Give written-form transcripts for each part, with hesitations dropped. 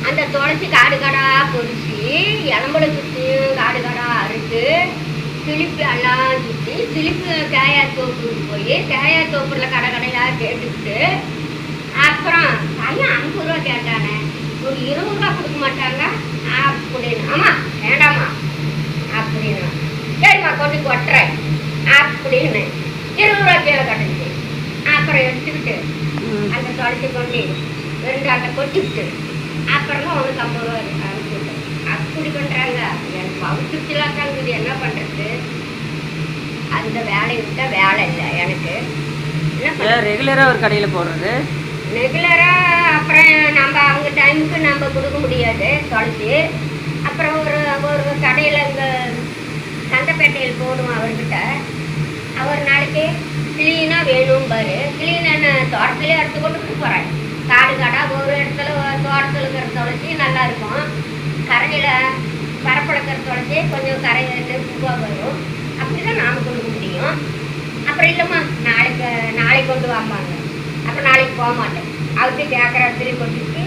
அந்த துளசி காடு காடா பொறிச்சு இளம்புல சுற்றியும் காடு காடா அறுத்து சிலிப்பு எல்லாம் சுற்றி சிலிப்பு தேயார் தோப்புக்கு போய் தேயார் தோப்புல கடை கடையாக கேட்டுக்கிட்டு அப்புறம் பையன் 50 ரூபா கேட்டானே, ஒரு 20 ரூபா கொடுக்க மாட்டாங்க அப்படின்னு. ஆமாம் வேண்டாமா அப்படின்னு. சரிம்மா கொண்டு கொட்டுறேன் அப்படின்னு 20 ரூபா கீழே கட்டுச்சு. அப்புறம் எடுத்துக்கிட்டு அந்த துளசி கொண்டு 2 ஆட்டை கொட்டிக்கிட்டு அப்புறம் அவனுக்கு 50 ரூபா அனுப்பிவிட்டேன். அப்படி பண்ணுறாங்க. எனக்கு பவுத்துலாம் தாங்குது, என்ன பண்ணுறது? அந்த வேலையை விட்டால் வேலை இல்லை எனக்கு. என்ன ரெகுலராக ஒரு கடையில் போடுறது ரெகுலராக அப்புறம் நம்ம அவங்க டைமுக்கு நம்ம கொடுக்க முடியாது துளசி. அப்புறம் ஒரு கடையில் இங்கே சந்தைப்பேட்டையில் போடுவோம் அவர்கிட்ட. அவர் நாளைக்கு கிளீனாக வேணும் பாரு, கிளீனான தோட்டத்துலேயே எடுத்து கொண்டு போகிறேன். காடு காடாக ஒரு இடத்துல தோட்டத்தில் இருக்கிற துளசி நல்லா இருக்கும், கரையில் வரப்பழக்கிற துளசி கொஞ்சம் கரையில் பூவாக வரும். அப்படி தான் நாம் கொடுக்க முடியும். அப்புறம் இல்லைம்மா நாளைக்கு கொண்டு வாம்பாங்க. அப்புறம் நாளைக்கு போக மாட்டேன். அவர்கிட்ட கேட்குற இடத்துல கொண்டுட்டு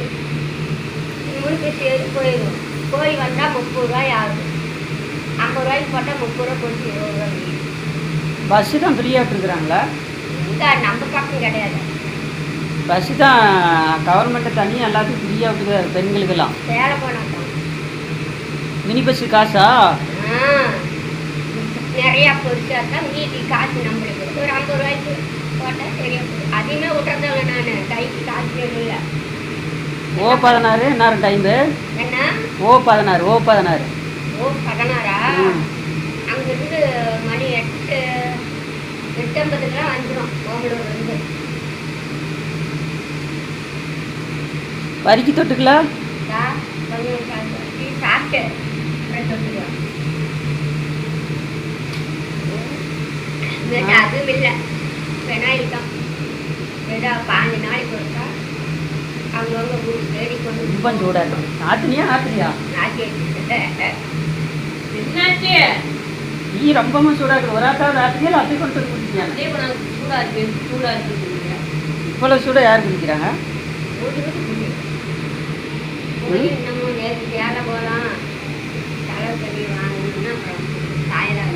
முழுக்க சேர்த்து போயிடுவோம். போய் வந்தால் 30 ரூபாய் ஆகுது. 50 ரூபாய்க்கு போட்டால் 30 ரூபா கொடுத்து 20 ரூபா. பஸ்ஸு தான் ஃப்ரீயாக விட்டுருக்குறாங்களா? இங்கே நம்ம பக்கம் கிடையாது. பஸ்ஸு தான் கவர்மெண்ட்டை தனியாக எல்லாத்துக்கும் ஃப்ரீயாக விட்டுருக்காரு பெண்களுக்கெல்லாம். சேலை போனால் தான் மினி பஸ்ஸு காசா? நிறையா பொரிச்சா தான் மீதி காசு நம்மளுக்கு ஒரு 50 ரூபாய்க்கு போட்டால் சரியா போகுது. அதையுமே விட்றதில்ல, நான் கைக்கு காசு இல்லை. O16 என்ன டைமு? என்ன O16 O16 16ஆ? அங்கேருந்து மணி 8:50க்கெல்லாம் வந்துடும் ஓமலூர்லேருந்து. வரிக்கு தொட்டுக்கலாம். கொஞ்சம் சாப்பிட்டு அப்புறம் தொட்டுக்கலாம். அதுவும் இல்லை, வேணா இருக்கான் ஏதோ 5 நாளைக்கு ஒருக்கா அவங்கவுங்க ஊர் தேடி கொண்டு ரொம்ப சூடாக இருக்கும். ஆத்துனியா நாட்டி நீ ரொம்பமா சூடாக இருக்கு. ஒரு ஆத்தாவது ஆத்துனியா அப்படி கொண்டு வந்து குடிக்கிறாங்க. சூடாக இருக்கு. இவ்வளோ சூடாக யார் குடிக்கிறாங்க? இன்னமும் நேற்று சேலை போகலாம், செலவு பண்ணி வாங்கணும்னா அப்புறம் தாயலாம்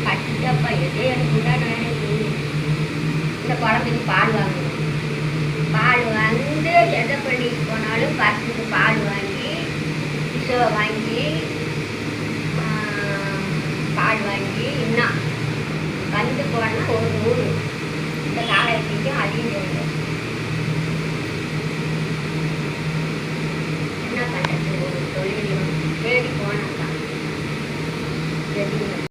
கட்டிட்டப்பா எதே எனக்கு உண்டான இந்த குழந்தைக்கு பால் வாங்கணும். பால் வந்து எதை பண்ணிட்டு போனாலும் பசங்க பால் வாங்கி பிசோவை வாங்கி பால் வாங்கி இன்னும் வந்து போனால் ஒரு 100 இந்த காலத்துக்கும் அதையும் சொல்லுவோம். என்ன பண்ணுறது? ஒரு தொழில் தேடி போனால் தான் தெரியும்.